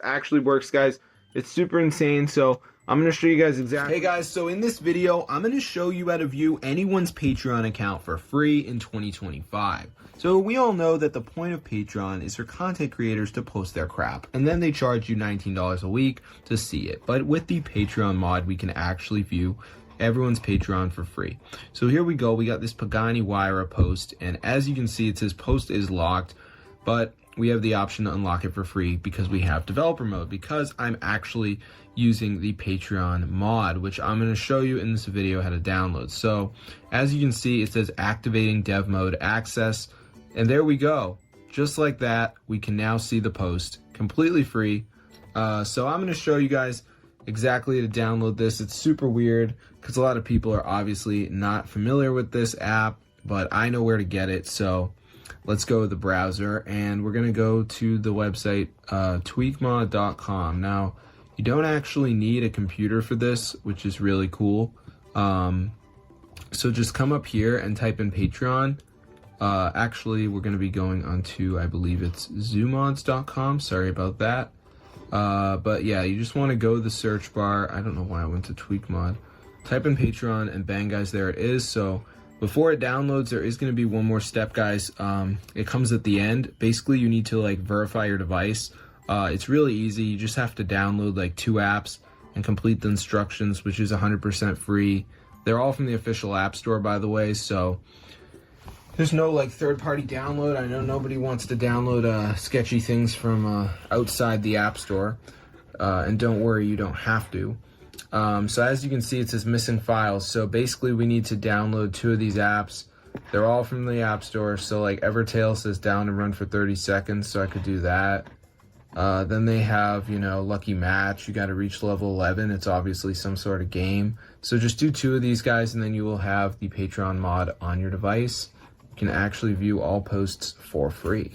actually works, guys. It's super insane. So I'm going to show you guys exactly. Hey guys, so in this video, I'm going to show you how to view anyone's Patreon account for free in 2025. So we all know that the point of Patreon is for content creators to post their crap, and then they charge you $19 a week to see it. But with the Patreon mod, we can actually view everyone's Patreon for free. So here we go. We got this Pagani Huayra post, and as you can see, it says post is locked, but we have the option to unlock it for free because we have developer mode, because I'm actually using the Patreon mod, which I'm going to show you in this video how to download. So as you can see, it says activating dev mode access, and there we go. Just like that, we can now see the post completely free. So I'm going to show you guys exactly how to download this. It's super weird because a lot of people are obviously not familiar with this app, but I know where to get it. So let's go to the browser, and we're going to go to the website tweakmod.com. Now, you don't actually need a computer for this, which is really cool. So just come up here and type in Patreon. Actually, we're going to be going onto, I believe it's zoomods.com. Sorry about that. But yeah, you just want to go to the search bar. I don't know why I went to tweakmod. Type in Patreon, and bang, guys, there it is. So before it downloads, there is going to be one more step, guys. It comes at the end. Basically, you need to like verify your device. It's really easy. You just have to download like 2 apps and complete the instructions, which is 100% free. They're all from the official app store, by the way. So there's no like third-party download. I know nobody wants to download sketchy things from outside the app store. And don't worry, you don't have to. So as you can see, it says missing files. So basically we need to download 2 of these apps. They're all from the app store. So like Evertale says down and run for 30 seconds. So I could do that. Then they have, you know, Lucky Match. You got to reach level 11. It's obviously some sort of game. So just do 2 of these, guys, and then you will have the Patreon mod on your device. You can actually view all posts for free.